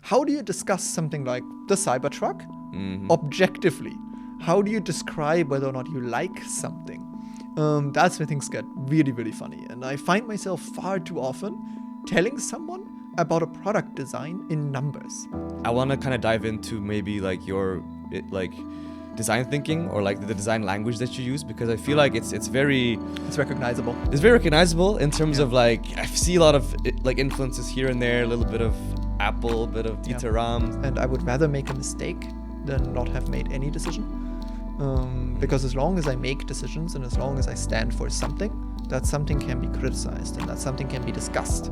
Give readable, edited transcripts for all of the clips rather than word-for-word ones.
how do you discuss something like the Cybertruck objectively? How do you describe whether or not you like something? That's where things get really, really funny. And I find myself far too often telling someone about a product design in numbers. I want to kind of dive into maybe like your design thinking or like the design language that you use, because I feel like it's very recognizable. It's very recognizable in terms of like I see a lot of like influences here and there, a little bit of Apple, a bit of Dieter Rams. And I would rather make a mistake than not have made any decision. Because as long as I make decisions and as long as I stand for something, that something can be criticized and that something can be discussed.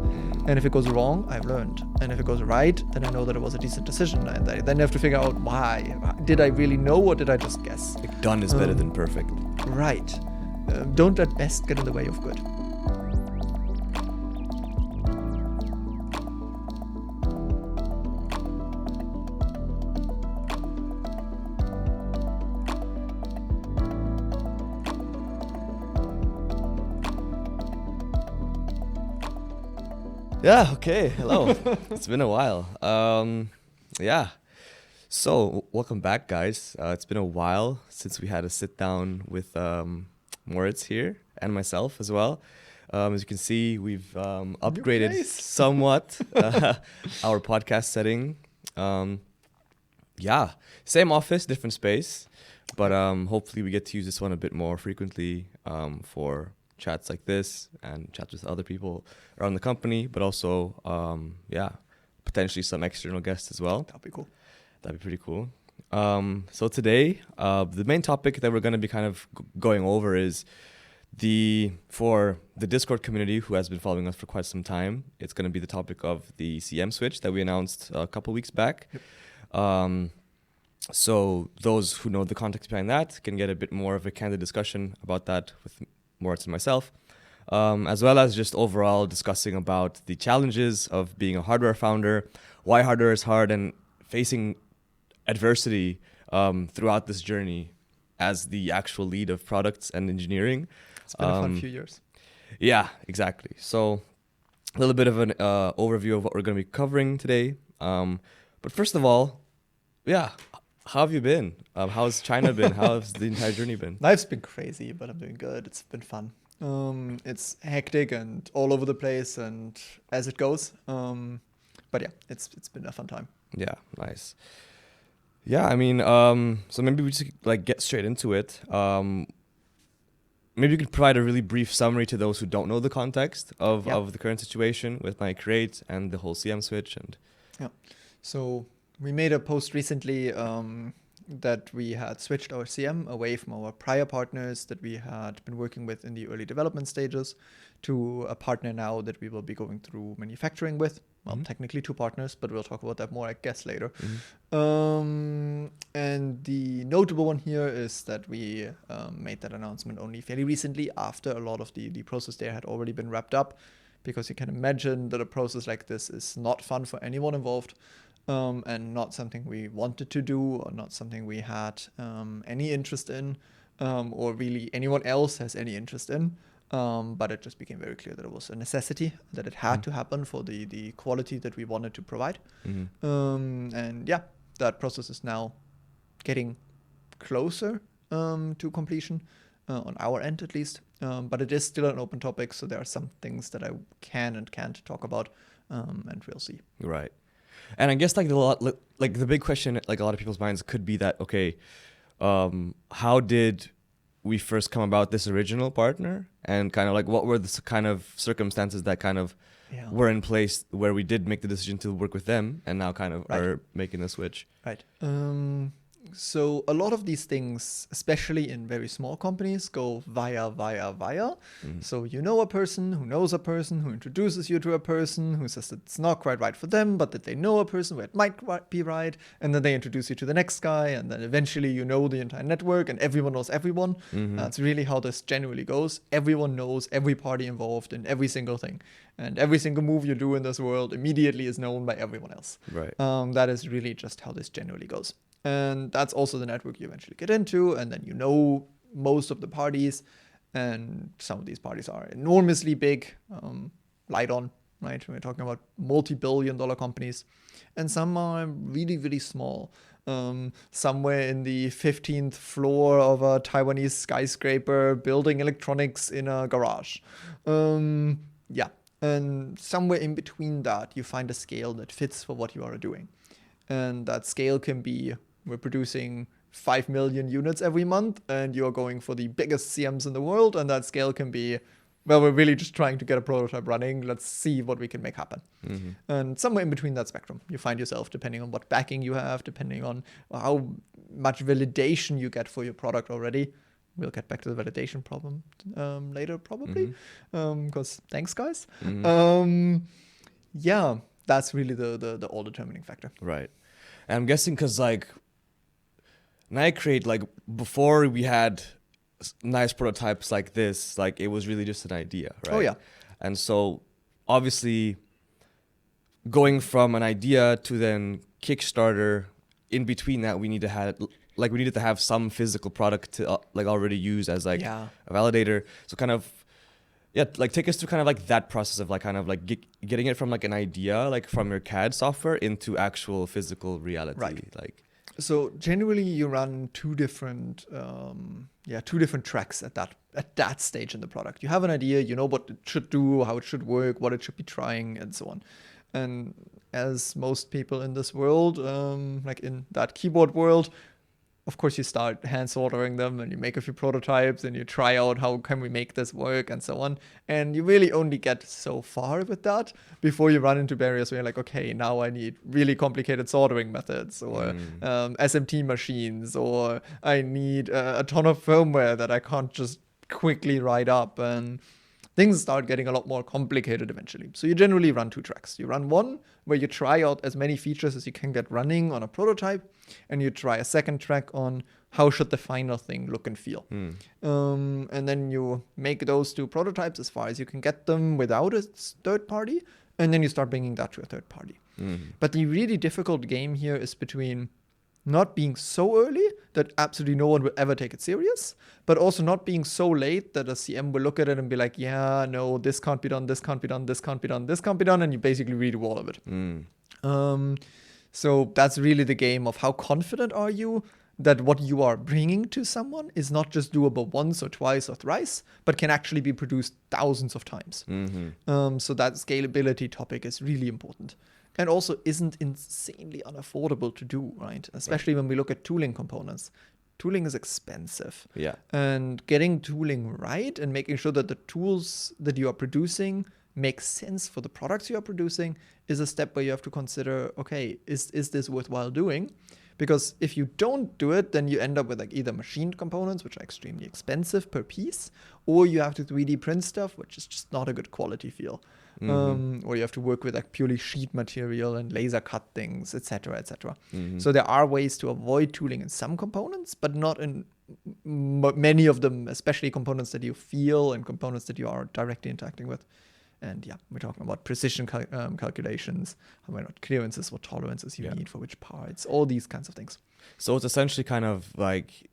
And if it goes wrong, I've learned. And if it goes right, then I know that it was a decent decision. And I then have to figure out why. Did I really know or did I just guess? Like done is better than perfect. Right. Don't let best get in the way of good. Yeah, okay. Hello. It's been a while. Yeah. So, welcome back, guys. It's been a while since we had a sit down with Moritz here and myself as well. As you can see, we've upgraded somewhat our podcast setting. Yeah, same office, different space, but hopefully we get to use this one a bit more frequently for chats like this and chats with other people around the company, but also, potentially some external guests as well. That'd be cool. That'd be pretty cool. So today, the main topic that we're going to be kind of going over is for the Discord community who has been following us for quite some time, it's going to be the topic of the CM switch that we announced a couple weeks back. Yep. So those who know the context behind that can get a bit more of a candid discussion about that with Moritz and myself, as well as just overall discussing about the challenges of being a hardware founder, why hardware is hard, and facing adversity throughout this journey as the actual lead of products and engineering. It's been a fun few years. Yeah, exactly. So a little bit of an overview of what we're going to be covering today. But first of all, how have you been? How's China been? How's the entire journey been? Life's been crazy, but I'm doing good. It's been fun. It's hectic and all over the place and as it goes. But yeah, it's been a fun time. Yeah, nice. Yeah, I mean, so maybe we just like get straight into it. Maybe you could provide a really brief summary to those who don't know the context of the current situation with my Create and the whole CM switch. So we made a post recently that we had switched our CM away from our prior partners that we had been working with in the early development stages to a partner now that we will be going through manufacturing with. Well, technically two partners, but we'll talk about that more, I guess, later. And the notable one here is that we made that announcement only fairly recently after a lot of the process there had already been wrapped up, because you can imagine that a process like this is not fun for anyone involved. And not something we wanted to do or not something we had any interest in or really anyone else has any interest in. But it just became very clear that it was a necessity, that it had to happen for the quality that we wanted to provide. And that process is now getting closer to completion, on our end at least. But it is still an open topic, so there are some things that I can and can't talk about, and we'll see. Right. And I guess like the big question, like a lot of people's minds could be that, okay, how did we first come about this original partner, and kind of like what were the kind of circumstances that kind of were in place where we did make the decision to work with them and now kind of are making the switch. Right. So a lot of these things, especially in very small companies, go via. So you know a person who knows a person who introduces you to a person who says that it's not quite right for them, but that they know a person where it might be right. And then they introduce you to the next guy. And then eventually you know the entire network and everyone knows everyone. That's really how this generally goes. Everyone knows every party involved in every single thing. And every single move you do in this world immediately is known by everyone else. Right. That is really just how this generally goes. And that's also the network you eventually get into. And then you know most of the parties. And some of these parties are enormously big. Lydon right? We're talking about multi-billion-dollar companies, and some are really, really small. Somewhere in the 15th floor of a Taiwanese skyscraper building electronics in a garage. Yeah. And somewhere in between that, you find a scale that fits for what you are doing. And that scale can be, we're producing 5 million units every month, and you're going for the biggest CMs in the world. And that scale can be, well, we're really just trying to get a prototype running. Let's see what we can make happen. Mm-hmm. And somewhere in between that spectrum, you find yourself, depending on what backing you have, depending on how much validation you get for your product already. We'll get back to the validation problem later, probably. Because thanks, guys. Yeah, that's really the all-determining factor. Right. And I'm guessing because, like, Naya Create, like, before we had nice prototypes like this, like, it was really just an idea, right? Oh, yeah. And so, obviously, going from an idea to then Kickstarter, in between that, we needed to have some physical product to like already use as like a validator. So kind of, yeah, like take us through kind of like that process of like kind of like getting it from like an idea, like from your CAD software into actual physical reality. Right. Like, so generally you run two different tracks at that stage in the product. You have an idea, you know what it should do, how it should work, what it should be trying, and so on. And as most people in this world, like in that keyboard world, of course, you start hand soldering them and you make a few prototypes and you try out how can we make this work and so on. And you really only get so far with that before you run into barriers where you're like, okay, now I need really complicated soldering methods or SMT machines, or I need a ton of firmware that I can't just quickly write up, and things start getting a lot more complicated eventually. So you generally run two tracks. You run one where you try out as many features as you can get running on a prototype, and you try a second track on how should the final thing look and feel. And then you make those two prototypes as far as you can get them without a third party, and then you start bringing that to a third party. But the really difficult game here is between not being so early that absolutely no one will ever take it serious, but also not being so late that a CM will look at it and be like, yeah, no, this can't be done, this can't be done, this can't be done, this can't be done, and you basically redo all of it. So that's really the game of how confident are you that what you are bringing to someone is not just doable once or twice or thrice, but can actually be produced thousands of times. So that scalability topic is really important. And also isn't insanely unaffordable to do, right? Especially when we look at tooling components. Tooling is expensive. Yeah. And getting tooling right and making sure that the tools that you are producing make sense for the products you are producing is a step where you have to consider, okay, is this worthwhile doing? Because if you don't do it, then you end up with like either machined components, which are extremely expensive per piece, or you have to 3D print stuff, which is just not a good quality feel. Or you have to work with like purely sheet material and laser cut things, etc., etc. So there are ways to avoid tooling in some components, but not in many of them, especially components that you feel and components that you are directly interacting with. And yeah, we're talking about precision calculations, what clearances, what tolerances you need for which parts, all these kinds of things. So it's essentially kind of like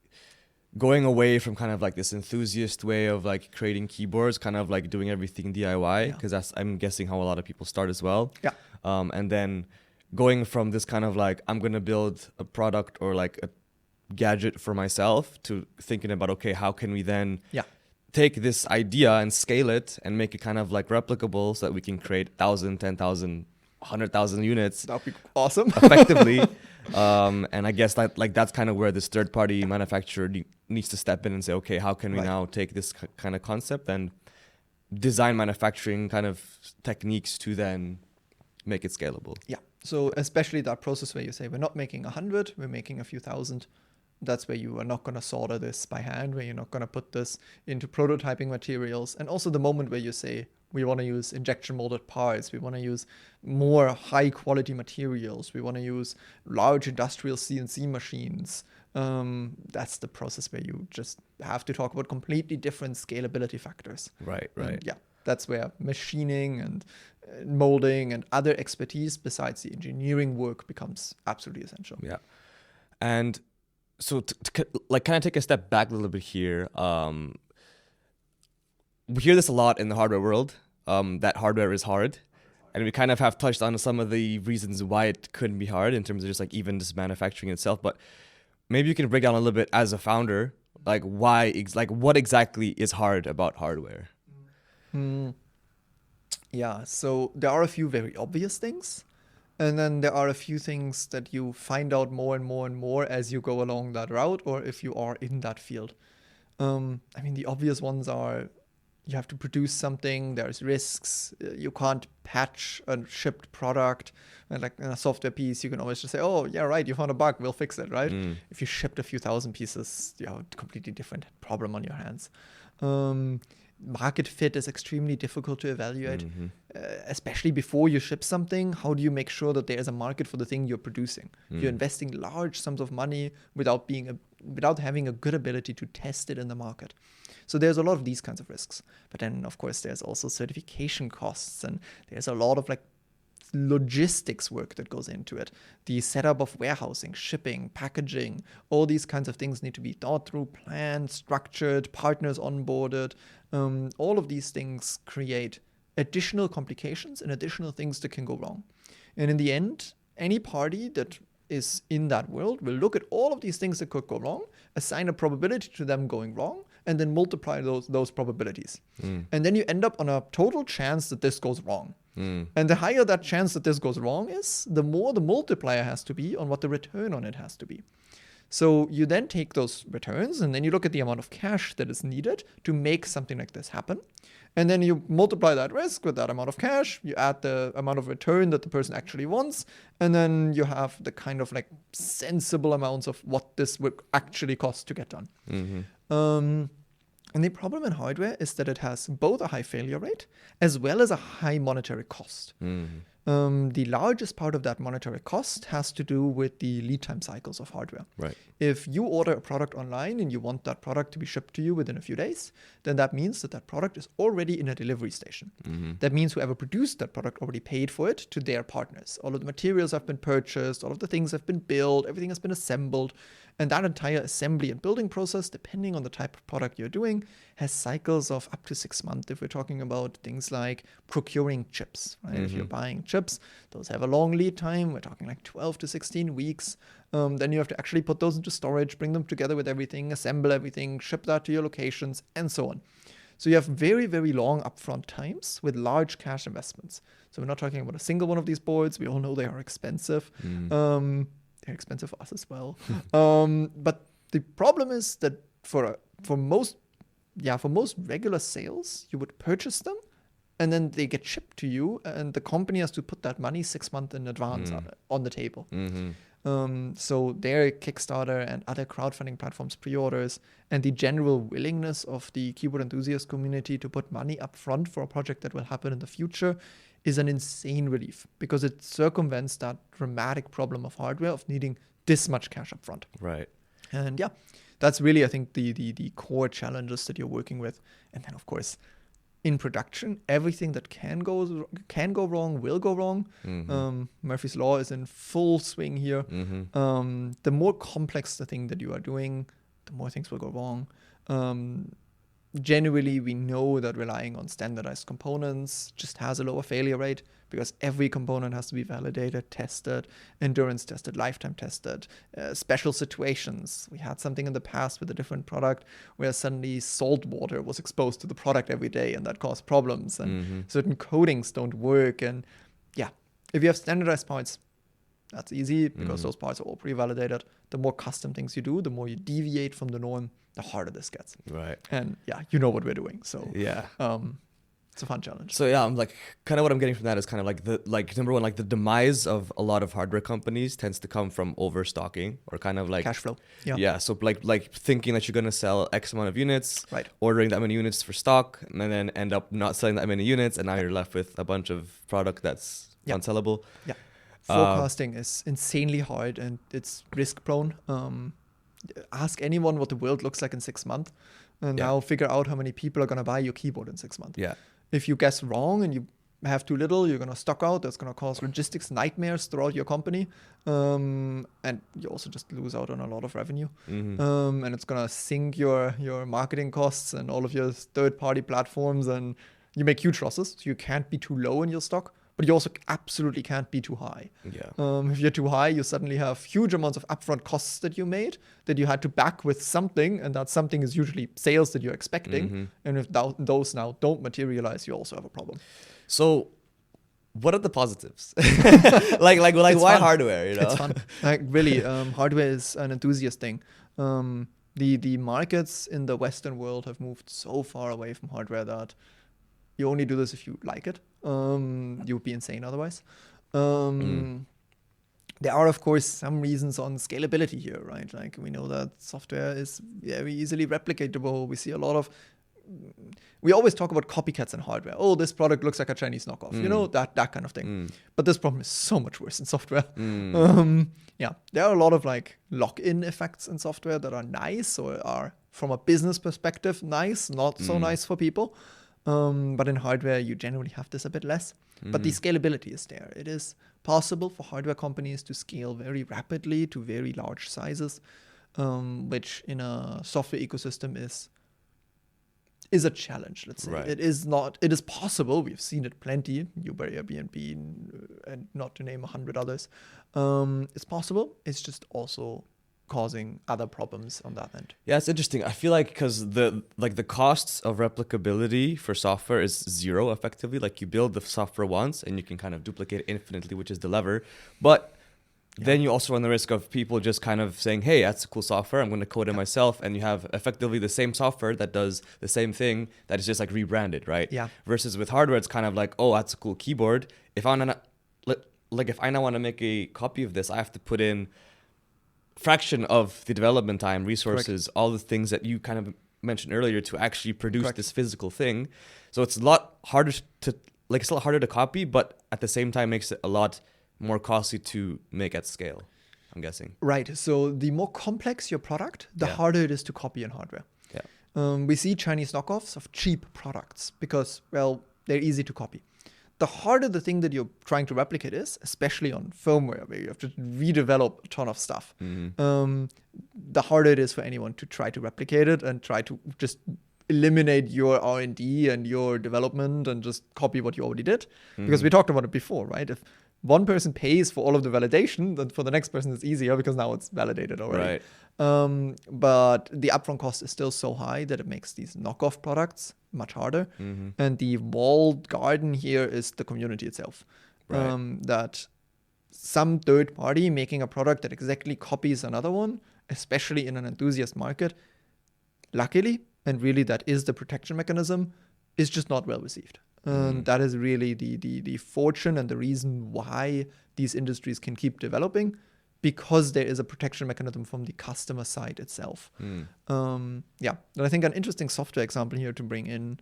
going away from kind of like this enthusiast way of like creating keyboards, kind of like doing everything DIY, because that's, I'm guessing, how a lot of people start as well. Yeah. And then going from this kind of like, I'm going to build a product or like a gadget for myself, to thinking about, okay, how can we then take this idea and scale it and make it kind of like replicable so that we can create 1,000, 10,000, 100,000 units. That'd be awesome. Effectively. And I guess that like that's kind of where this third party manufacturer needs to step in and say, okay, how can we now take this kind of concept and design manufacturing kind of techniques to then make it scalable? Yeah. So especially that process where you say, we're not making 100, we're making a few thousand. That's where you are not going to solder this by hand, where you're not going to put this into prototyping materials. And also the moment where you say, we want to use injection molded parts, we want to use more high quality materials, we want to use large industrial CNC machines. That's the process where you just have to talk about completely different scalability factors. Right. And yeah, that's where machining and molding and other expertise besides the engineering work becomes absolutely essential. Yeah. And so to like kind of take a step back a little bit here, we hear this a lot in the hardware world, that hardware is hard. And we kind of have touched on some of the reasons why it couldn't be hard in terms of just like even just manufacturing itself. But maybe you can break down a little bit as a founder, like what exactly is hard about hardware? Yeah, so there are a few very obvious things. And then there are a few things that you find out more and more and more as you go along that route, or if you are in that field. I mean, the obvious ones are you have to produce something, there's risks, you can't patch a shipped product. And like in a software piece, you can always just say, oh, yeah, right, you found a bug, we'll fix it, right? If you shipped a few thousand pieces, you have a completely different problem on your hands. Market fit is extremely difficult to evaluate, especially before you ship something. How do you make sure that there is a market for the thing you're producing? You're investing large sums of money without having a good ability to test it in the market. So there's a lot of these kinds of risks. But then, of course, there's also certification costs, and there's a lot of like logistics work that goes into it. The setup of warehousing, shipping, packaging, all these kinds of things need to be thought through, planned, structured, partners onboarded. All of these things create additional complications and additional things that can go wrong. And in the end, any party that is in that world will look at all of these things that could go wrong, assign a probability to them going wrong, and then multiply those probabilities. And then you end up on a total chance that this goes wrong. And the higher that chance that this goes wrong is, the more the multiplier has to be on what the return on it has to be. So you then take those returns and then you look at the amount of cash that is needed to make something like this happen. And then you multiply that risk with that amount of cash, you add the amount of return that the person actually wants, and then you have the kind of like sensible amounts of what this would actually cost to get done. And the problem in hardware is that it has both a high failure rate as well as a high monetary cost. The largest part of that monetary cost has to do with the lead time cycles of hardware. Right. If you order a product online and you want that product to be shipped to you within a few days, then that means that product is already in a delivery station. That means whoever produced that product already paid for it to their partners. All of the materials have been purchased, all of the things have been built, everything has been assembled. And that entire assembly and building process, depending on the type of product you're doing, has cycles of up to 6 months. If we're talking about things like procuring chips, right? If you're buying chips, those have a long lead time. We're talking like 12 to 16 weeks. Then you have to actually put those into storage, bring them together with everything, assemble everything, ship that to your locations, and so on. So you have very, very long upfront times with large cash investments. So we're not talking about a single one of these boards. We all know they are expensive. They're expensive for us as well. But the problem is that for most regular sales, you would purchase them and then they get shipped to you and the company has to put that money 6 months in advance on the table. So their Kickstarter and other crowdfunding platforms pre-orders and the general willingness of the keyboard enthusiast community to put money up front for a project that will happen in the future is an insane relief because it circumvents that dramatic problem of hardware of needing this much cash up front. Right. And yeah, that's really, I think, the core challenges that you're working with. And then, of course, in production, everything that can go wrong will go wrong. Murphy's Law is in full swing here. The more complex the thing that you are doing, the more things will go wrong. Generally, we know that relying on standardized components just has a lower failure rate because every component has to be validated, tested, endurance tested, lifetime tested, special situations. We had something in the past with a different product where suddenly salt water was exposed to the product every day and that caused problems and certain coatings don't work. And yeah, if you have standardized parts, that's easy because those parts are all pre-validated. The more custom things you do, the more you deviate from the norm, the harder this gets. Right. And yeah, you know what we're doing. So yeah, it's a fun challenge. So yeah, I'm like kind of what I'm getting from that is kind of like number one, like the demise of a lot of hardware companies tends to come from overstocking or kind of like cash flow. Yeah. Yeah. So like thinking that you're gonna sell X amount of units, right? Ordering that many units for stock, and then end up not selling that many units, and now you're left with a bunch of product that's unsellable. Yeah. Forecasting is insanely hard and it's risk prone. Ask anyone what the world looks like in 6 months and now figure out how many people are going to buy your keyboard in 6 months. Yeah. If you guess wrong and you have too little, you're going to stock out. That's going to cause logistics nightmares throughout your company. And you also just lose out on a lot of revenue. And it's going to sink your marketing costs and all of your third-party platforms and you make huge losses. So you can't be too low in your stock. but you also absolutely can't be too high. Yeah. If you're too high, you suddenly have huge amounts of upfront costs that you made that you had to back with something, and that something is usually sales that you're expecting. And if those now don't materialize, you also have a problem. So, what are the positives? like It's why fun. hardware? You know, It's fun. Like really, hardware is an enthusiast thing. The markets in the Western world have moved so far away from hardware that you only do this if you like it. You would be insane otherwise. There are, of course, some reasons on scalability here, right? Like we know that software is very easily replicatable. We see a lot of. We always talk about copycats in hardware. Oh, this product looks like a Chinese knockoff. You know, that kind of thing. But this problem is so much worse in software. Yeah, there are a lot of like lock-in effects in software that are nice or are from a business perspective nice, not so nice for people. But in hardware, you generally have this a bit less. But the scalability is there. It is possible for hardware companies to scale very rapidly to very large sizes, which in a software ecosystem is a challenge, let's say. Right. It is possible. We've seen it plenty, Uber, Airbnb, and not to name 100 others. It's possible. It's just also causing other problems on that end. Yeah, it's interesting. I feel like because the costs of replicability for software is zero effectively. Like you build the software once and you can kind of duplicate it infinitely, which is the lever. But then you also run the risk of people just kind of saying, hey, that's a cool software, I'm going to code it myself. And you have effectively the same software that does the same thing that is just like rebranded, right? Yeah. Versus with hardware, it's kind of like, oh, that's a cool keyboard. If I now want to make a copy of this, I have to put in fraction of the development time, resources, all the things that you kind of mentioned earlier to actually produce this physical thing. So it's a lot harder to copy, but at the same time makes it a lot more costly to make at scale, I'm guessing. Right. So the more complex your product, the harder it is to copy in hardware. Yeah. We see Chinese knockoffs of cheap products because, well, they're easy to copy. The harder the thing that you're trying to replicate is, especially on firmware where you have to redevelop a ton of stuff, the harder it is for anyone to try to replicate it and try to just eliminate your R&D and your development and just copy what you already did. Because we talked about it before, right? If one person pays for all of the validation, then for the next person it's easier because now it's validated already. Right. But the upfront cost is still so high that it makes these knockoff products much harder. And the walled garden here is the community itself. Right. That some third party making a product that exactly copies another one, especially in an enthusiast market, luckily, and really that is the protection mechanism, is just not well received. And that is really the fortune and the reason why these industries can keep developing, because there is a protection mechanism from the customer side itself. And I think an interesting software example here to bring in,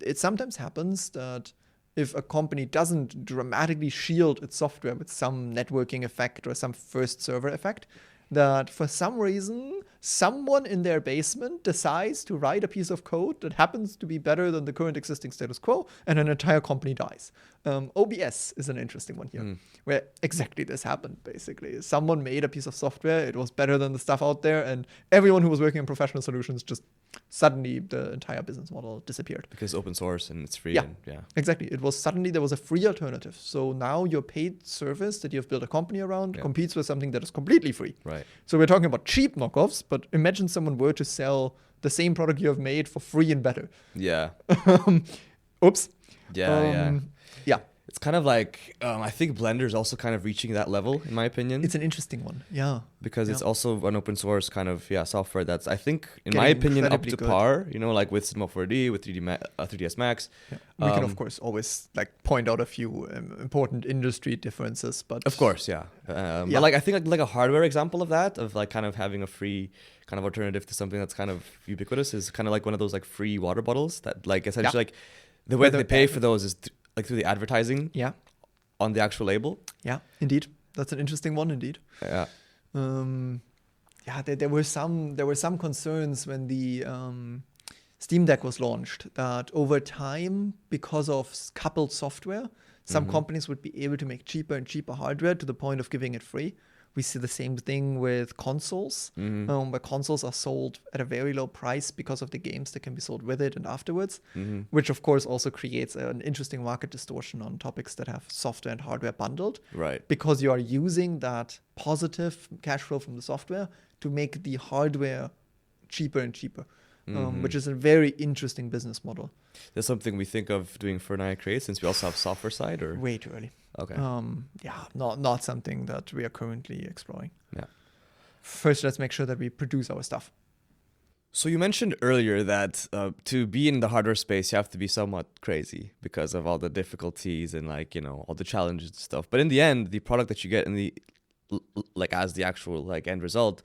it sometimes happens that if a company doesn't dramatically shield its software with some networking effect or some first server effect, that for some reason, someone in their basement decides to write a piece of code that happens to be better than the current existing status quo, and an entire company dies. OBS is an interesting one here, where exactly this happened, basically. Someone made a piece of software, it was better than the stuff out there, and everyone who was working on professional solutions just suddenly the entire business model disappeared. Because open source and it's free. Yeah, And, exactly. It was suddenly there was a free alternative. So now your paid service that you've built a company around competes with something that is completely free. Right. So we're talking about cheap knockoffs, but imagine someone were to sell the same product you have made for free and better. Yeah. Oops. Yeah. Yeah. It's kind of like, I think Blender is also kind of reaching that level, in my opinion. It's an interesting one. Yeah. Because it's also an open source kind of software that's, I think, in Getting my opinion, up to incredibly good. par, like with Cinema 4D, with 3ds Max. Yeah. We can, of course, always point out a few important industry differences, but Of course, yeah. But I think like a hardware example of that, of like kind of having a free kind of alternative to something that's kind of ubiquitous, is kind of like one of those like free water bottles that like essentially like the way that they pay for those is through the advertising on the actual label. Yeah, indeed. That's an interesting one, indeed. Yeah. There were some concerns when the Steam Deck was launched that over time, because of coupled software, some companies would be able to make cheaper and cheaper hardware to the point of giving it free, We see the same thing with consoles, where consoles are sold at a very low price because of the games that can be sold with it and afterwards, which of course also creates an interesting market distortion on topics that have software and hardware bundled. Right. Because you are using that positive cash flow from the software to make the hardware cheaper and cheaper, which is a very interesting business model. That's something we think of doing for Naya Create, since we also have software side, or Way too early. okay. Not something that we are currently exploring. Yeah. First, let's make sure that we produce our stuff. So you mentioned earlier that to be in the hardware space, you have to be somewhat crazy because of all the difficulties and like, you know, all the challenges and stuff. But in the end, the product that you get in the like as the actual like end result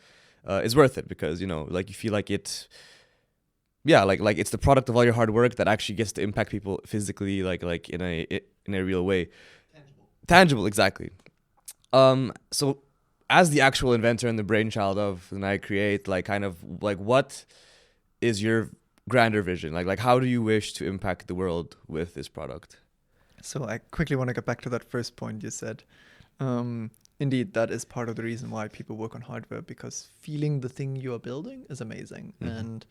is worth it, because, you know, like you feel like it. Yeah, like it's the product of all your hard work that actually gets to impact people physically, like in a real way. Tangible, exactly. So as the actual inventor and the brainchild of the Naya Create, like kind of like what is your grander vision? Like how do you wish to impact the world with this product? So I quickly want to get back to that first point you said. Indeed, that is part of the reason why people work on hardware, because feeling the thing you are building is amazing. And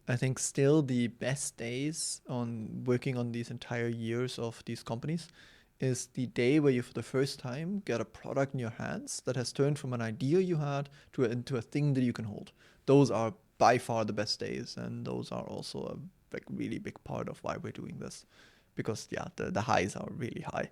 I think still the best days on working on these entire years of these companies is the day where you for the first time get a product in your hands that has turned from an idea you had into a thing that you can hold. Those are by far the best days, and those are also a like really big part of why we're doing this, because the highs are really high.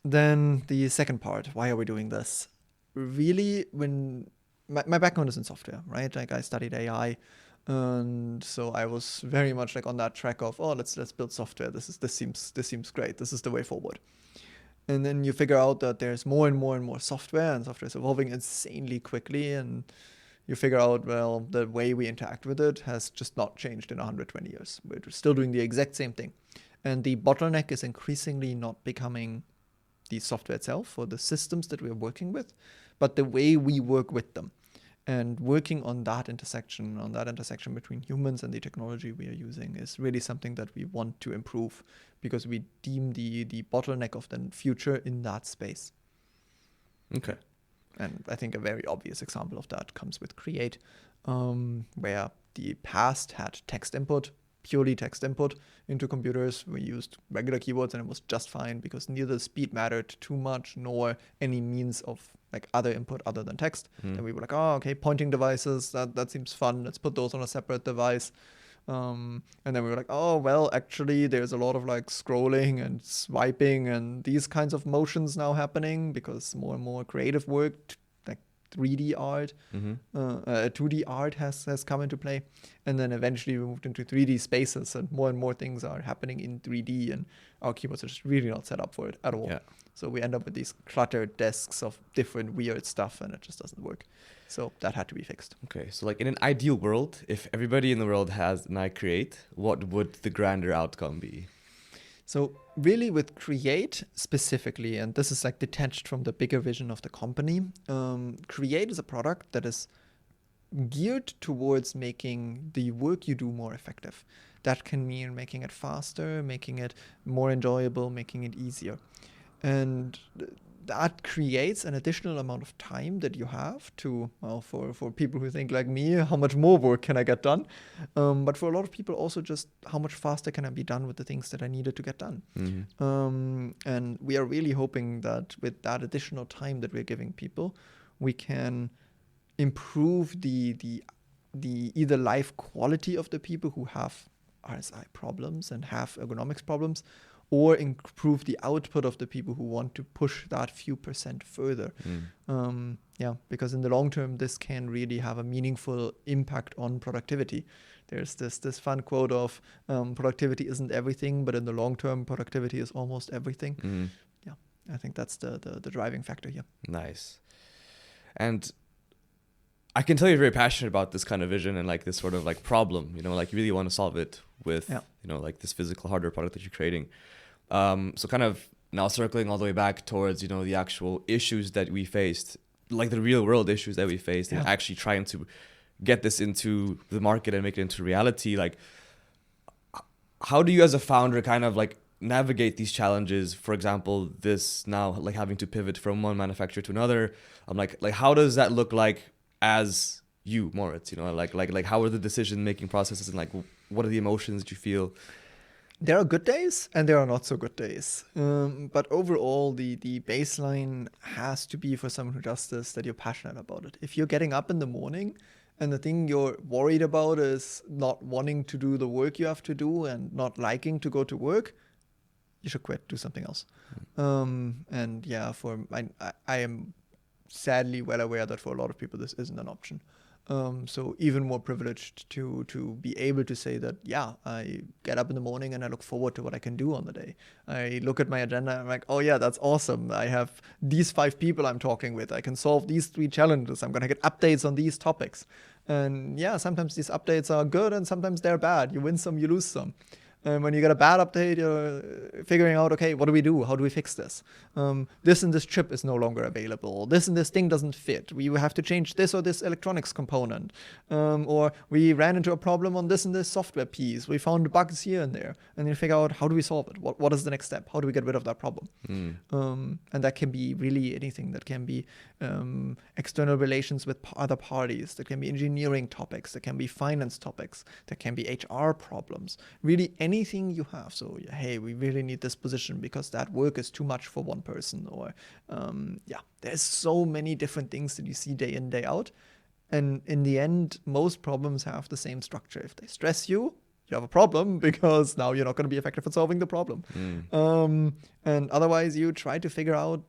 Then the second part, why are we doing this? Really, when my background is in software, right? Like I studied AI, and so I was very much like on that track of, oh, let's build software. This seems great. This is the way forward. And then you figure out that there's more and more and more software, and software is evolving insanely quickly, and you figure out, well, the way we interact with it has just not changed in 120 years. We're still doing the exact same thing. And the bottleneck is increasingly not becoming the software itself or the systems that we're working with, but the way we work with them. And working on that intersection between humans and the technology we are using is really something that we want to improve, because we deem the bottleneck of the future in that space. Okay. And I think a very obvious example of that comes with Create, where the past had text input, purely text input into computers. We used regular keyboards and it was just fine, because neither the speed mattered too much nor any means of like other input other than text. Then we were like, oh, okay, pointing devices, that seems fun. Let's put those on a separate device. And then we were like, oh, well, actually, there's a lot of like scrolling and swiping and these kinds of motions now happening, because more and more creative work, like 3D art, 2D art has come into play. And then eventually we moved into 3D spaces, and more things are happening in 3D, and our keyboards are just really not set up for it at all. Yeah. So we end up with these cluttered desks of different weird stuff, and it just doesn't work. So that had to be fixed. Okay, so like in an ideal world, if everybody in the world has Naya Create, what would the grander outcome be? So really with Create specifically, and this is like detached from the bigger vision of the company, Create is a product that is geared towards making the work you do more effective. That can mean making it faster, making it more enjoyable, making it easier. And that creates an additional amount of time that you have to, well, for people who think like me, how much more work can I get done? But for a lot of people also just how much faster can I be done with the things that I needed to get done? And we are really hoping that with that additional time that we're giving people, we can improve the either life quality of the people who have RSI problems and have ergonomics problems, or improve the output of the people who want to push that few percent further. Because in the long term, this can really have a meaningful impact on productivity. There's this fun quote of productivity isn't everything, but in the long term, productivity is almost everything. Yeah, I think that's the driving factor here. Nice. And I can tell you're very passionate about this kind of vision and like this sort of like problem, you know, like you really want to solve it with, you know, like this physical hardware product that you're creating. So kind of now circling all the way back towards, you know, the actual issues that we faced, like the real world issues that we faced, and actually trying to get this into the market and make it into reality. Like, how do you as a founder kind of like navigate these challenges? For example, this now like having to pivot from one manufacturer to another. I'm like how does that look like as you, Moritz? You know, like how are the decision making processes, and like what are the emotions that you feel? There are good days and there are not so good days. But overall, the baseline has to be for someone who does this that you're passionate about it. If you're getting up in the morning and the thing you're worried about is not wanting to do the work you have to do and not liking to go to work, you should quit, do something else. And yeah, I am sadly well aware that for a lot of people this isn't an option. So even more privileged to be able to say that, yeah, I get up in the morning and I look forward to what I can do on the day. I look at my agenda and I'm like, oh yeah, that's awesome. I have these 5 people I'm talking with. I can solve these 3 challenges. I'm going to get updates on these topics. And yeah, sometimes these updates are good and sometimes they're bad. You win some, you lose some. And when you get a bad update, you're figuring out, okay, what do we do? How do we fix this? This and this chip is no longer available. This and this thing doesn't fit. We have to change this or this electronics component. Or we ran into a problem on this and this software piece. We found bugs here and there. And you figure out, how do we solve it? What is the next step? How do we get rid of that problem? And that can be really anything. That can be external relations with other parties. That can be engineering topics. That can be finance topics. That can be HR problems. Really anything you have. So, hey, we really need this position because that work is too much for one person. Or, there's so many different things that you see day in, day out. And in the end, most problems have the same structure. If they stress you, you have a problem because now you're not going to be effective at solving the problem. And otherwise, you try to figure out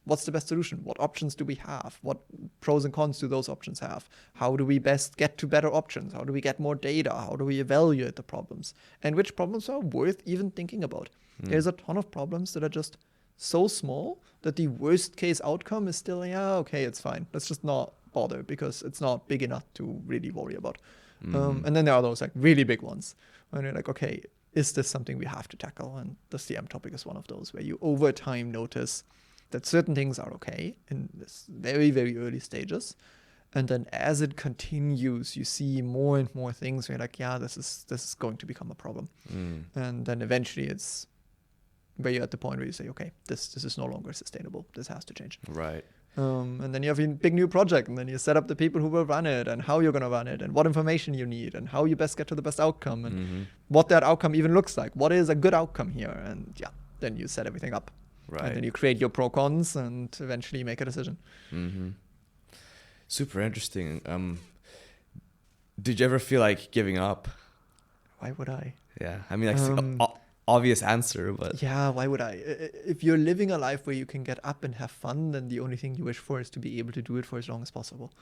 what's the best solution? What options do we have? What pros and cons do those options have? How do we best get to better options? How do we get more data? How do we evaluate the problems? And which problems are worth even thinking about? There's a ton of problems that are just so small that the worst case outcome is still, okay, it's fine. Let's just not bother because it's not big enough to really worry about. And then there are those like really big ones when you're like, okay, is this something we have to tackle? And the CM topic is one of those where you over time notice that certain things are okay in this very, very early stages. And then as it continues, you see more and more things where you're like, yeah, this is going to become a problem. And then eventually it's where you're at the point where you say, okay, this is no longer sustainable. This has to change. Right. And then you have a big new project, and then you set up the people who will run it and how you're going to run it and what information you need and how you best get to the best outcome and what that outcome even looks like. What is a good outcome here? And then you set everything up. Right. And then you create your pro cons and eventually make a decision. Super interesting. Did you ever feel like giving up? Why would I? Yeah. I mean, like, obvious answer, but yeah, why would I? If you're living a life where you can get up and have fun, then the only thing you wish for is to be able to do it for as long as possible.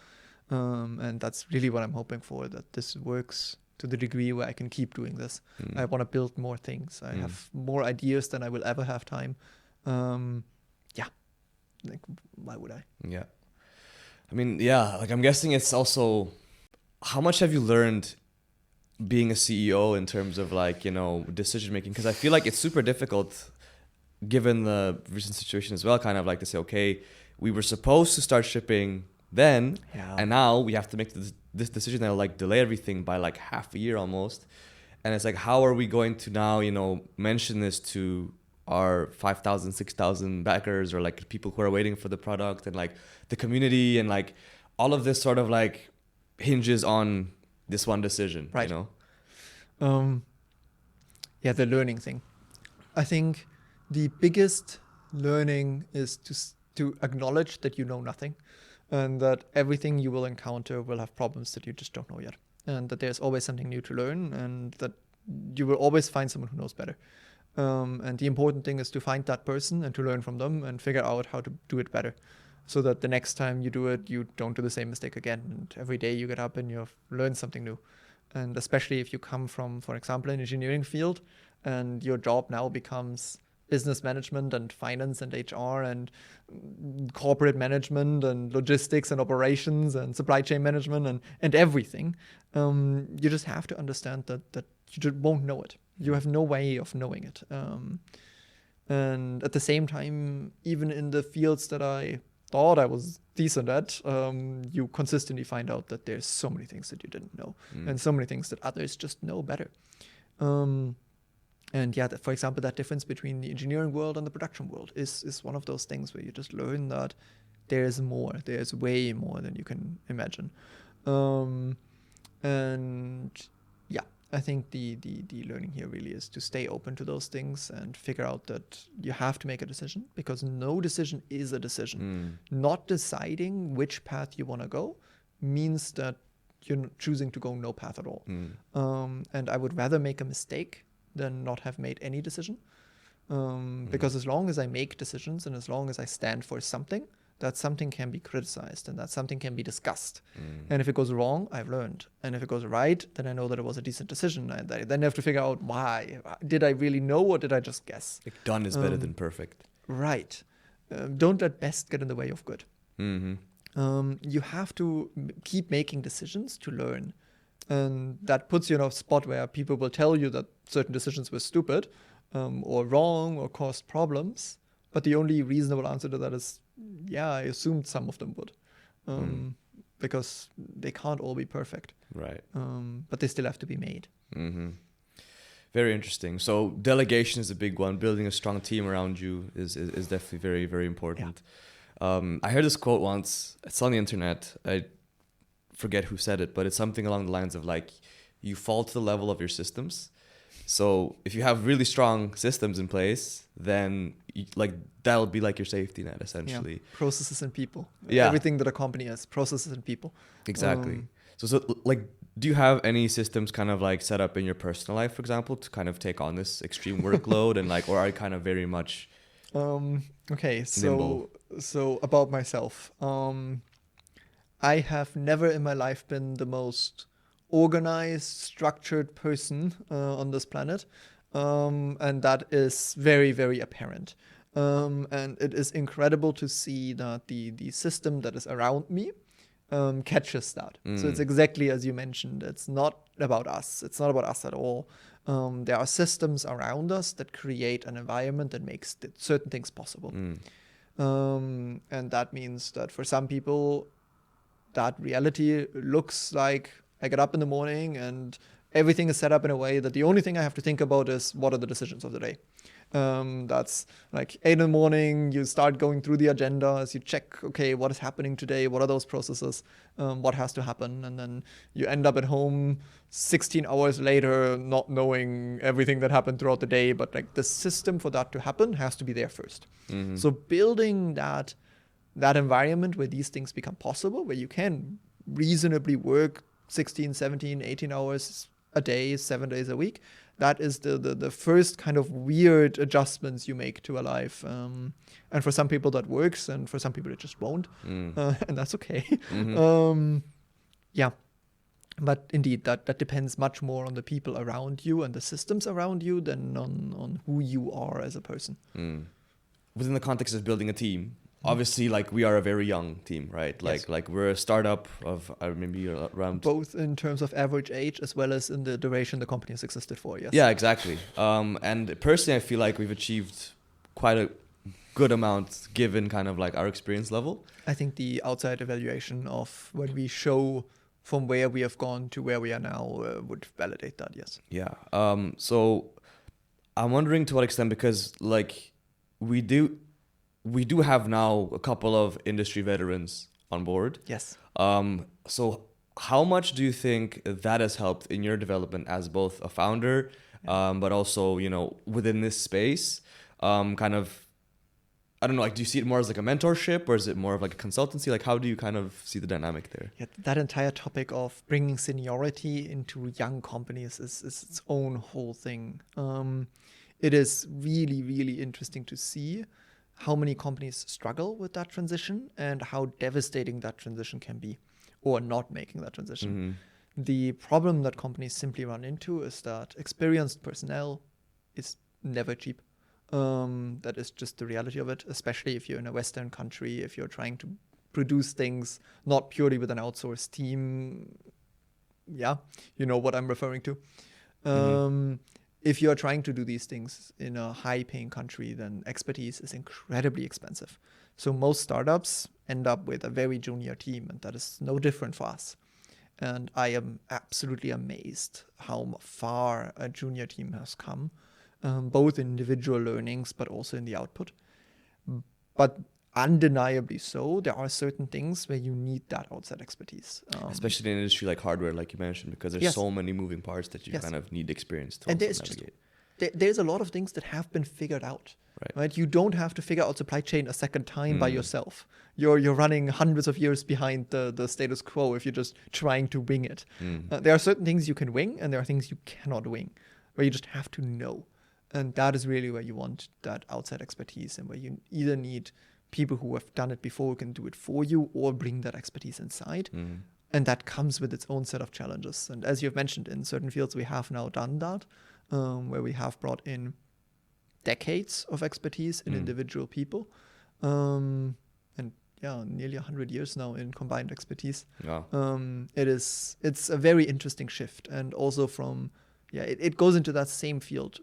And that's really what I'm hoping for, that this works to the degree where I can keep doing this. I want to build more things. I have more ideas than I will ever have time. Like, why would I? Yeah. I mean, yeah, like I'm guessing it's also, how much have you learned being a CEO in terms of like, decision making? Because I feel like it's super difficult given the recent situation as well, kind of like to say, okay, we were supposed to start shipping then, and now we have to make this decision that will like delay everything by like half a year almost. And it's like, how are we going to now, mention this to our 5,000, 6,000 backers or like people who are waiting for the product and like the community, and like all of this sort of like hinges on this one decision, right? The learning thing. I think the biggest learning is to acknowledge that you know nothing, and that everything you will encounter will have problems that you just don't know yet, and that there's always something new to learn, and that you will always find someone who knows better. And the important thing is to find that person and to learn from them and figure out how to do it better, so that the next time you do it, you don't do the same mistake again. And every day you get up and you've learned something new. And especially if you come from, for example, an engineering field, and your job now becomes business management and finance and HR and corporate management and logistics and operations and supply chain management and everything, you just have to understand that you just won't know it. You have no way of knowing it. And at the same time, even in the fields that I thought I was decent at, you consistently find out that there's so many things that you didn't know and so many things that others just know better. And yeah, for example, that difference between the engineering world and the production world is one of those things where you just learn that there's more, there's way more than you can imagine. Um, and yeah, I think the learning here really is to stay open to those things and figure out that you have to make a decision, because no decision is a decision. Not deciding which path you want to go means that you're choosing to go no path at all. And I would rather make a mistake than not have made any decision. Because as long as I make decisions and as long as I stand for something, that something can be criticized and that something can be discussed. And if it goes wrong, I've learned. And if it goes right, then I know that it was a decent decision. And I then have to figure out why. Did I really know or did I just guess? Like done is better than perfect. Right. Don't let best get in the way of good. You have to keep making decisions to learn. And that puts you in a spot where people will tell you that certain decisions were stupid or wrong or caused problems. But the only reasonable answer to that is, yeah, I assumed some of them would. Because they can't all be perfect. Right. But they still have to be made. Very interesting. So delegation is a big one. Building a strong team around you is definitely very, very important. Yeah. I heard this quote once. It's on the internet. I forget who said it, but it's something along the lines of like, you fall to the level of your systems. So if you have really strong systems in place, then that'll be like your safety net, essentially. Yeah. Processes and people. Yeah. Everything that a company has, processes and people. Exactly. So like, do you have any systems kind of like set up in your personal life, for example, to kind of take on this extreme workload and like, or are you kind of very much okay, nimble? So about myself. I have never in my life been the most organized, structured person on this planet. And that is very, very apparent. And it is incredible to see that the system that is around me catches that. So it's exactly as you mentioned. It's not about us. It's not about us at all. There are systems around us that create an environment that makes certain things possible. And that means that for some people, that reality looks like I get up in the morning and everything is set up in a way that the only thing I have to think about is what are the decisions of the day. That's like 8 in the morning, you start going through the agenda as you check, okay, what is happening today? What are those processes? What has to happen? And then you end up at home 16 hours later, not knowing everything that happened throughout the day, but like the system for that to happen has to be there first. So building that environment where these things become possible, where you can reasonably work 16, 17, 18 hours a day, 7 days a week. That is the first kind of weird adjustments you make to a life. And for some people that works, and for some people it just won't. And that's okay. Yeah. But indeed, that depends much more on the people around you and the systems around you than on who you are as a person. Within the context of building a team, obviously, like we are a very young team, right? Like we're a startup of maybe around both in terms of average age as well as in the duration the company has existed for. Yes. Yeah, exactly. And personally, I feel like we've achieved quite a good amount given kind of like our experience level. I think the outside evaluation of when we show from where we have gone to where we are now would validate that. Yes. Yeah. So I'm wondering to what extent, because like we do have now a couple of industry veterans on board. Yes. So how much do you think that has helped in your development as both a founder, but also, you know, within this space, kind of, I don't know, like, do you see it more as like a mentorship or is it more of like a consultancy? Like, how do you kind of see the dynamic there? Yeah, that entire topic of bringing seniority into young companies is its own whole thing. It is really, really interesting to see how many companies struggle with that transition and how devastating that transition can be, or not making that transition. The problem that companies simply run into is that experienced personnel is never cheap. That is just the reality of it, especially if you're in a Western country, if you're trying to produce things not purely with an outsourced team. Yeah, you know what I'm referring to. If you're trying to do these things in a high-paying country, then expertise is incredibly expensive. So most startups end up with a very junior team, and that is no different for us. And I am absolutely amazed how far a junior team has come. both in individual learnings, but also in the output. But undeniably so, there are certain things where you need that outside expertise. Especially in an industry like hardware, like you mentioned, because there's Yes. so many moving parts that you Yes. kind of need experience to And also navigate. there's a lot of things that have been figured out. Right. You don't have to figure out supply chain a second time by yourself. You're running hundreds of years behind the status quo if you're just trying to wing it. There are certain things you can wing, and there are things you cannot wing, where you just have to know. And that is really where you want that outside expertise, and where you either need people who have done it before who can do it for you, or bring that expertise inside. And that comes with its own set of challenges. And as you've mentioned, in certain fields we have now done that, where we have brought in decades of expertise in individual people, and nearly 100 years now in combined expertise. It's a very interesting shift, and also it goes into that same field.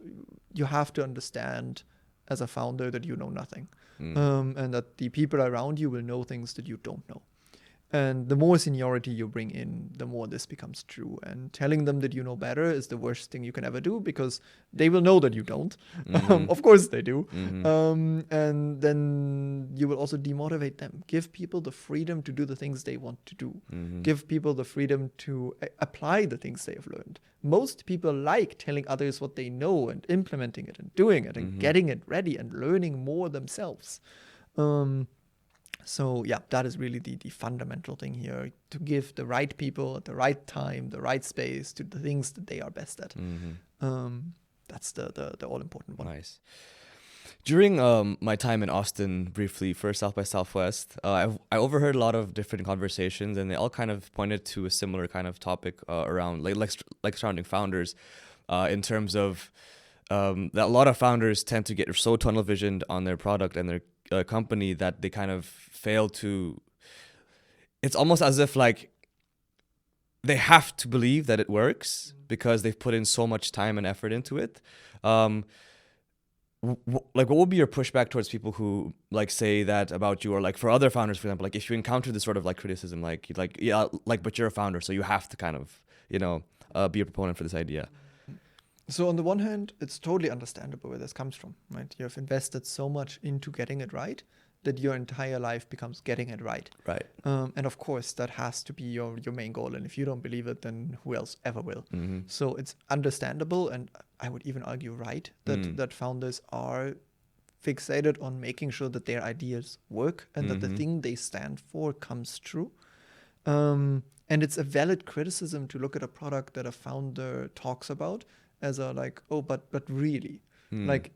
You have to understand as a founder that you know nothing, and that the people around you will know things that you don't know. And the more seniority you bring in, the more this becomes true. And telling them that you know better is the worst thing you can ever do, because they will know that you don't. Of course they do. And then you will also demotivate them. Give people the freedom to do the things they want to do. Give people the freedom to apply the things they have learned. Most people like telling others what they know and implementing it and doing it and getting it ready and learning more themselves. So that is really the fundamental thing here, to give the right people at the right time, the right space to the things that they are best at. That's the all-important one. Nice. During my time in Austin, briefly, for South by Southwest, I overheard a lot of different conversations, and they all kind of pointed to a similar kind of topic around like surrounding founders, in terms of that a lot of founders tend to get so tunnel visioned on their product and their company that they kind of fail to. It's almost as if like they have to believe that it works because they've put in so much time and effort into it. Like, what would be your pushback towards people who like say that about you, or like for other founders, for example, like if you encounter this sort of like criticism, but you're a founder, so you have to kind of be a proponent for this idea. So on the one hand, it's totally understandable where this comes from, right? You have invested so much into getting it right that your entire life becomes getting it right. Right. And of course, that has to be your main goal. And if you don't believe it, then who else ever will? So it's understandable, and I would even argue right, that founders are fixated on making sure that their ideas work and that the thing they stand for comes true. And it's a valid criticism to look at a product that a founder talks about as a like, oh, but really, like,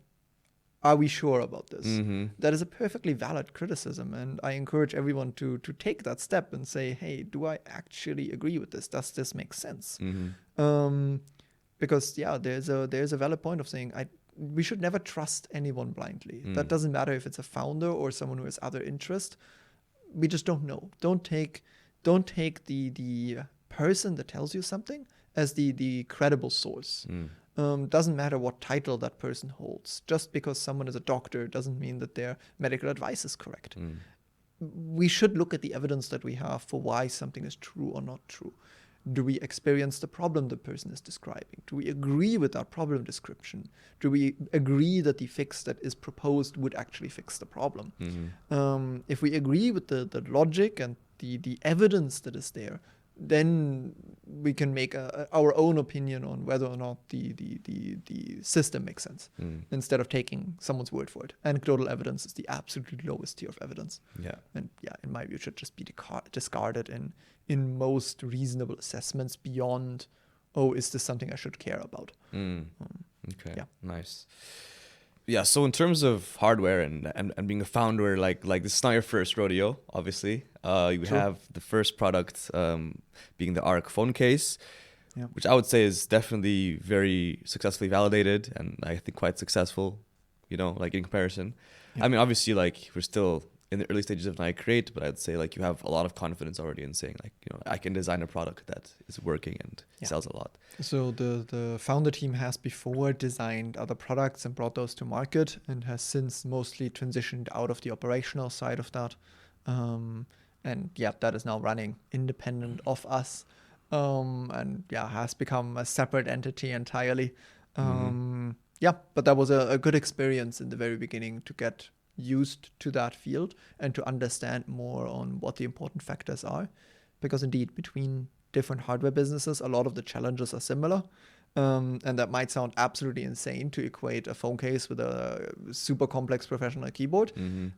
are we sure about this? That is a perfectly valid criticism, and I encourage everyone to take that step and say, hey, do I actually agree with this? Does this make sense? Because there's a valid point of saying we should never trust anyone blindly. That doesn't matter if it's a founder or someone who has other interest. We just don't know. Don't take the person that tells you something as the credible source. Doesn't matter what title that person holds. Just because someone is a doctor doesn't mean that their medical advice is correct. We should look at the evidence that we have for why something is true or not true. Do we experience the problem the person is describing? Do we agree with that problem description? Do we agree that the fix that is proposed would actually fix the problem? If we agree with the logic and the evidence that is there, then we can make our own opinion on whether or not the system makes sense, instead of taking someone's word for it. Anecdotal evidence is the absolutely lowest tier of evidence. And in my view, it should just be discarded in most reasonable assessments beyond, oh, is this something I should care about? Okay. Nice. Yeah, so in terms of hardware and being a founder, like this is not your first rodeo, obviously. You have the first product being the ARC phone case, which I would say is definitely very successfully validated, and I think quite successful, like in comparison. I mean, obviously, like we're still in the early stages of Naya Create, but I'd say like you have a lot of confidence already in saying like, I can design a product that is working and sells a lot. So the founder team has before designed other products and brought those to market, and has since mostly transitioned out of the operational side of that. And that is now running independent of us, and has become a separate entity entirely. yeah, but that was a good experience in the very beginning to get used to that field and to understand more on what the important factors are. Because indeed, between different hardware businesses, a lot of the challenges are similar. And that might sound absolutely insane to equate a phone case with a super complex professional keyboard.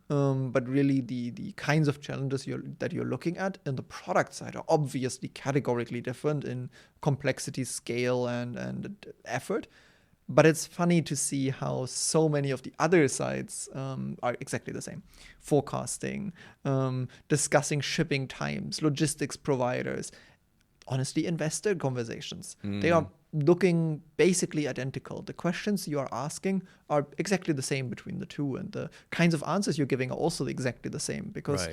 But really, the kinds of challenges that you're looking at in the product side are obviously categorically different in complexity, scale, and effort. But it's funny to see how so many of the other sides are exactly the same. Forecasting, discussing shipping times, logistics providers, honestly, investor conversations. They are looking basically identical. The questions you are asking are exactly the same between the two, and the kinds of answers you're giving are also exactly the same, because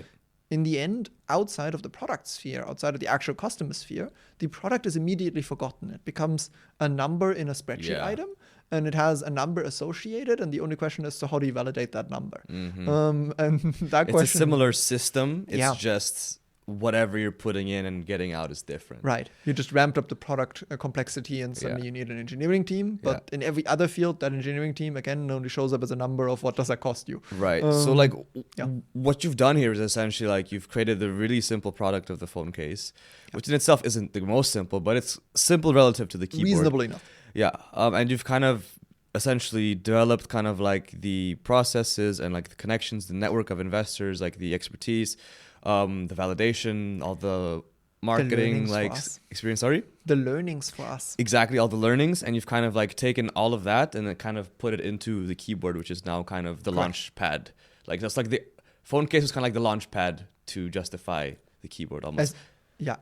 in the end, outside of the product sphere, outside of the actual customer sphere, the product is immediately forgotten. It becomes a number in a spreadsheet item, and it has a number associated, and the only question is, so how do you validate that number? And that It's question, a similar system. It's Yeah. just whatever you're putting in and getting out is different. right? You just ramped up the product complexity, and suddenly you need an engineering team. But in every other field, that engineering team again only shows up as a number of what does that cost you. Right. So like yeah. what you've done here is essentially like you've created the really simple product of the phone case, which in itself isn't the most simple, but it's simple relative to the keyboard. Reasonable enough. Yeah. And you've kind of essentially developed kind of like the processes and like the connections, the network of investors, like the expertise, the validation, all the marketing like experience. Sorry? The learnings for us. Exactly, all the learnings, and you've kind of like taken all of that and then kind of put it into the keyboard, which is now kind of the launch pad. Like that's like the phone case was kind of like the launch pad to justify the keyboard almost.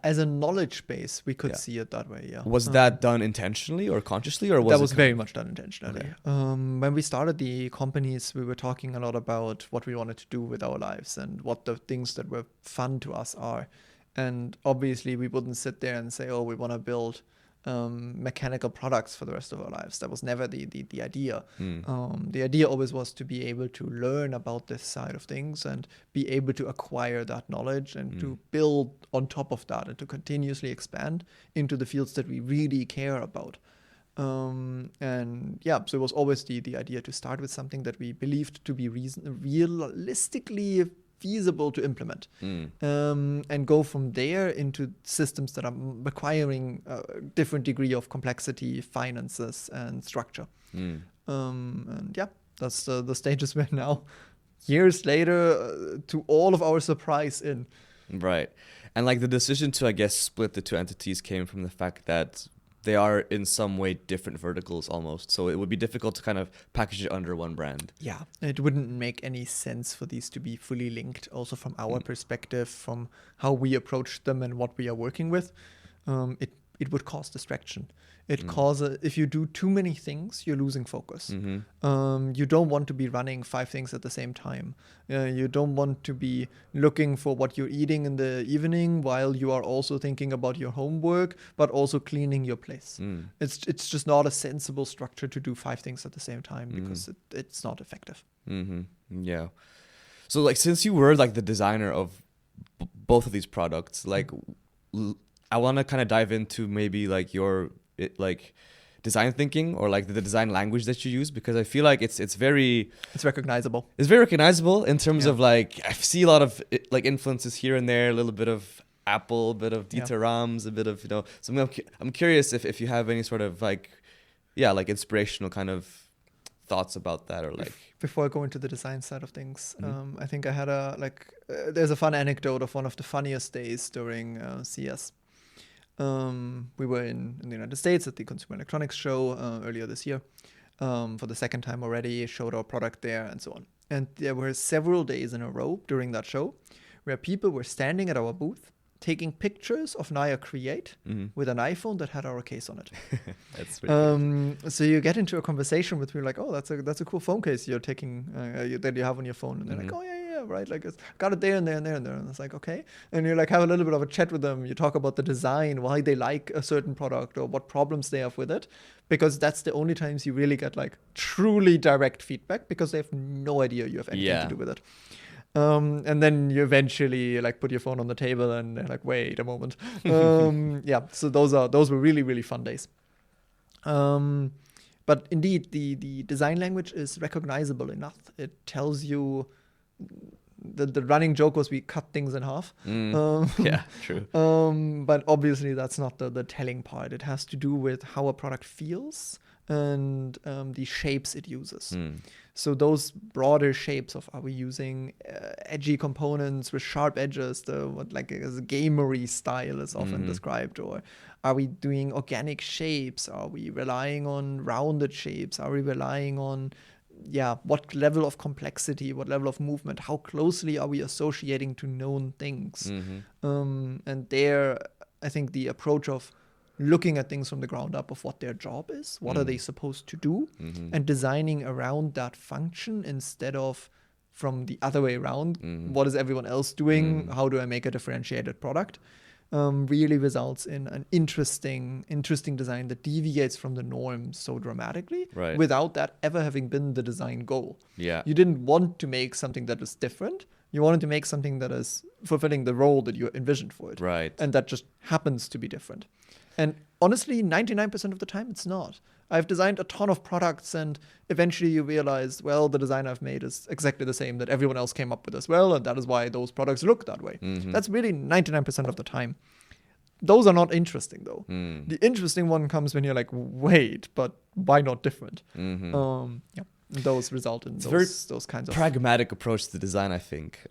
As a knowledge base, we could see it that way. Yeah. Was that done intentionally or consciously, or was that was very much done intentionally? Okay. When we started the companies, we were talking a lot about what we wanted to do with our lives and what the things that were fun to us are. And obviously, we wouldn't sit there and say, "Oh, we want to build mechanical products for the rest of our lives." That was never the idea. The idea always was to be able to learn about this side of things and be able to acquire that knowledge and to build on top of that and to continuously expand into the fields that we really care about. And yeah, so it was always the idea to start with something that we believed to be realistically feasible to implement, and go from there into systems that are requiring a different degree of complexity, finances, and structure. And yeah, that's the stages we're now, years later, to all of our surprise in. Right. And like the decision to, I guess, split the two entities came from the fact that they are in some way different verticals almost. So it would be difficult to kind of package it under one brand. Yeah, it wouldn't make any sense for these to be fully linked, also from our perspective, from how we approach them and what we are working with. It would cause distraction. It causes, if you do too many things, you're losing focus. You don't want to be running 5 things at the same time. You don't want to be looking for what you're eating in the evening while you are also thinking about your homework, but also cleaning your place. It's just not a sensible structure to do 5 things at the same time, because it's not effective. Yeah. So like, since you were like the designer of both of these products, like I want to kind of dive into maybe like your like design thinking or like the design language that you use, because I feel like it's very recognizable. It's very recognizable in terms of like, I see a lot of like influences here and there, a little bit of Apple, a bit of Dieter Rams, a bit of, so I'm curious if you have any sort of like, like inspirational kind of thoughts about that, or like. Before I go into the design side of things, I think I had there's a fun anecdote of one of the funniest days during CES. We were in the United States at the Consumer Electronics Show earlier this year, for the second time already, showed our product there and so on. And there were several days in a row during that show where people were standing at our booth taking pictures of Naya Create with an iPhone that had our case on it. That's really so you get into a conversation with people like, "Oh, that's a cool phone case you're taking that you have on your phone," and they're like, "Oh yeah, right, like it's got it there and there and there and there," and it's like, okay, and you like have a little bit of a chat with them. You talk about the design, why they like a certain product, or what problems they have with it, because that's the only times you really get like truly direct feedback, because they have no idea you have anything to do with it. And then you eventually like put your phone on the table and they're like, "Wait a moment." So those were really, really fun days. But indeed, the design language is recognizable enough. It tells you. The running joke was we cut things in half. Yeah, true. But obviously that's not the telling part. It has to do with how a product feels and the shapes it uses. So those broader shapes of, are we using edgy components with sharp edges, what like as a gamery style is often described, or are we doing organic shapes? Are we relying on rounded shapes? Are we relying on what level of complexity, what level of movement, how closely are we associating to known things? And there, I think the approach of looking at things from the ground up of what their job is, what are they supposed to do, and designing around that function instead of from the other way around, what is everyone else doing, how do I make a differentiated product, really results in an interesting design that deviates from the norm so dramatically, without that ever having been the design goal. Yeah. You didn't want to make something that is different. You wanted to make something that is fulfilling the role that you envisioned for it. Right. And that just happens to be different. And honestly, 99% of the time, it's not. I've designed a ton of products, and eventually you realize, well, the design I've made is exactly the same that everyone else came up with as well, and that is why those products look that way. That's really 99% of the time. Those are not interesting, though. The interesting one comes when you're like, wait, but why not different? Those result in those kinds of pragmatic approach to design, I think.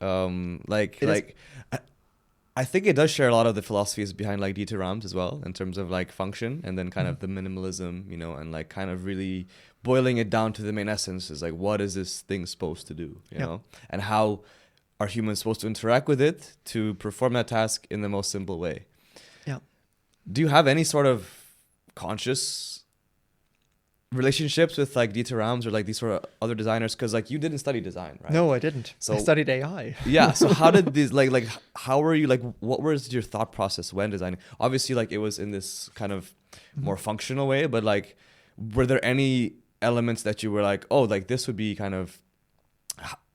I think it does share a lot of the philosophies behind like Dieter Rams as well, in terms of like function, and then kind of the minimalism, you know, and like kind of really boiling it down to the main essence is like, what is this thing supposed to do, you know, and how are humans supposed to interact with it to perform that task in the most simple way. Yeah. Do you have any sort of conscious relationships with like Dieter Rams or like these sort of other designers? Because like you didn't study design, right? No, I didn't. So I studied AI. Yeah. So how did these like how were you like, what was your thought process when designing? Obviously like it was in this kind of more functional way, but like were there any elements that you were like, oh, like this would be kind of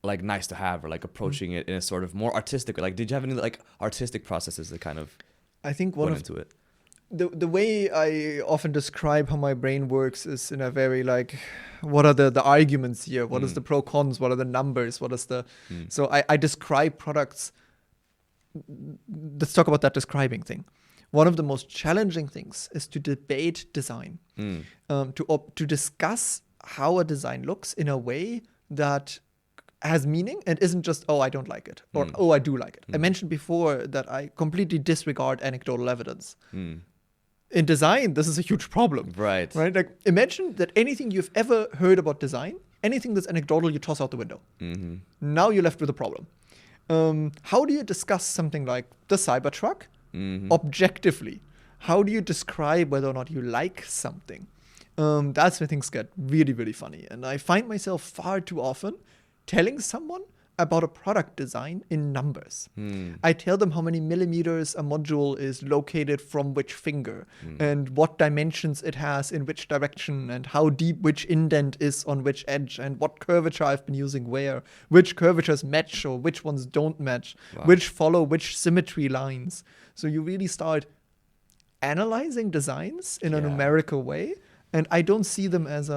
like nice to have, or like approaching it in a sort of more artistic way? Like did you have any like artistic processes that kind of I think went into it? The way I often describe how my brain works is in a very like, what are the arguments here? What is the pro cons? What are the numbers? What is the so I describe products. Let's talk about that describing thing. One of the most challenging things is to debate design, to discuss how a design looks in a way that has meaning and isn't just, oh, I don't like it, or oh, I do like it. I mentioned before that I completely disregard anecdotal evidence. In design, this is a huge problem. Right. Like imagine that anything you've ever heard about design, anything that's anecdotal, you toss out the window. Now you're left with a problem. How do you discuss something like the Cybertruck objectively? How do you describe whether or not you like something? That's where things get really, really funny. And I find myself far too often telling someone about a product design in numbers. I tell them how many millimeters a module is located from which finger, and what dimensions it has in which direction, and how deep which indent is on which edge, and what curvature I've been using where, which curvatures match or which ones don't match, which follow which symmetry lines. So you really start analyzing designs in a numerical way. And I don't see them as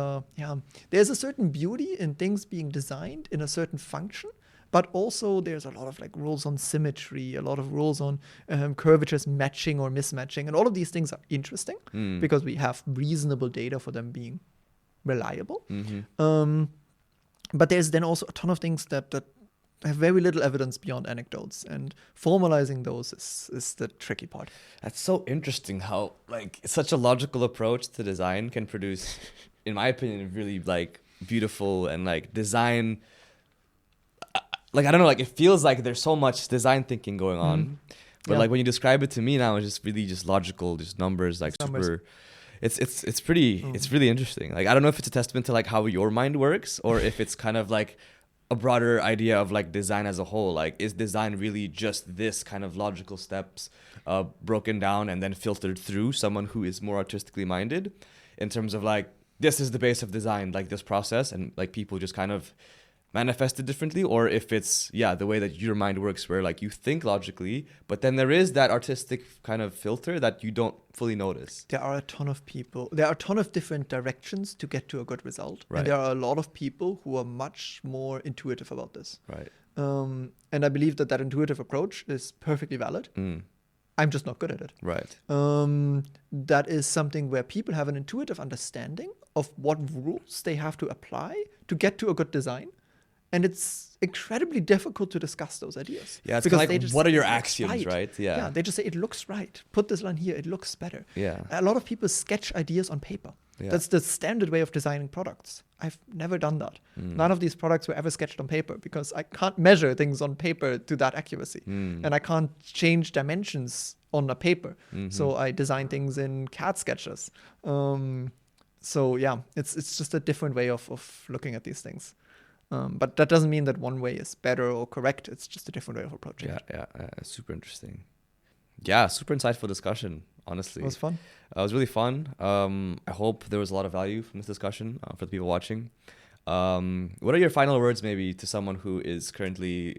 there's a certain beauty in things being designed in a certain function, but also there's a lot of like rules on symmetry, a lot of rules on curvatures matching or mismatching. And all of these things are interesting because we have reasonable data for them being reliable. But there's then also a ton of things that have very little evidence beyond anecdotes, and formalizing those is the tricky part. That's so interesting how like such a logical approach to design can produce, in my opinion, really like beautiful and like design. Like I don't know, like it feels like there's so much design thinking going on, but like when you describe it to me now, it's just really just logical, just numbers, like super. It's pretty. It's really interesting. Like I don't know if it's a testament to like how your mind works, or if it's kind of like a broader idea of like design as a whole. Like is design really just this kind of logical steps broken down and then filtered through someone who is more artistically minded, in terms of like this is the base of design, like this process, and like people just kind of manifested differently, or if it's the way that your mind works, where like you think logically, but then there is that artistic kind of filter that you don't fully notice. There are a ton of people. There are a ton of different directions to get to a good result, Right. and there are a lot of people who are much more intuitive about this. Right. And I believe that intuitive approach is perfectly valid. I'm just not good at it. Right. That is something where people have an intuitive understanding of what rules they have to apply to get to a good design. And it's incredibly difficult to discuss those ideas. Yeah, it's kind of like, what are your axioms, right? Yeah, they just say, it looks right. Put this line here, it looks better. Yeah. A lot of people sketch ideas on paper. Yeah. That's the standard way of designing products. I've never done that. None of these products were ever sketched on paper because I can't measure things on paper to that accuracy. And I can't change dimensions on a paper. So I design things in CAD sketches. So yeah, it's just a different way of looking at these things. But that doesn't mean that one way is better or correct. It's just a different way of approaching it. Yeah, super interesting. Yeah, super insightful discussion, honestly. It was fun. It was really fun. I hope there was a lot of value from this discussion for the people watching. What are your final words maybe to someone who is currently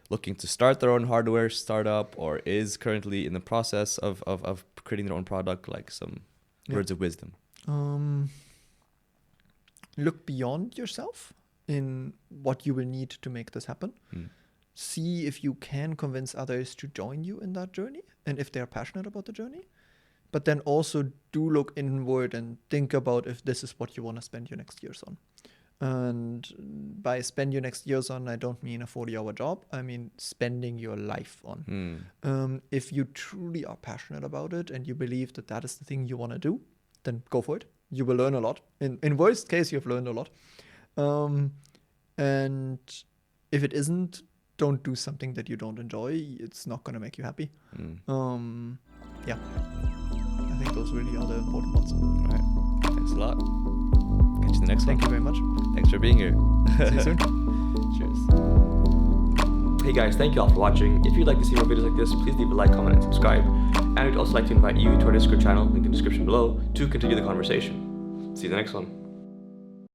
looking to start their own hardware startup or is currently in the process of creating their own product, like some words of wisdom? Look beyond yourself in what you will need to make this happen. See if you can convince others to join you in that journey and if they're passionate about the journey. But then also do look inward and think about if this is what you want to spend your next years on. And by spend your next years on, I don't mean a 40-hour job. I mean spending your life on. If you truly are passionate about it and you believe that is the thing you want to do, then go for it. You will learn a lot. In worst case, you've learned a lot. And if it isn't, don't do something that you don't enjoy. It's not going to make you happy. Yeah. I think those really are the important ones. All right. Thanks a lot. Catch you in the next one. Thank you very much. Thanks for being here. See you soon. Cheers. Hey guys, thank you all for watching. If you'd like to see more videos like this, please leave a like, comment, and subscribe. And we'd also like to invite you to our Discord channel, link in the description below, to continue the conversation. See you in the next one.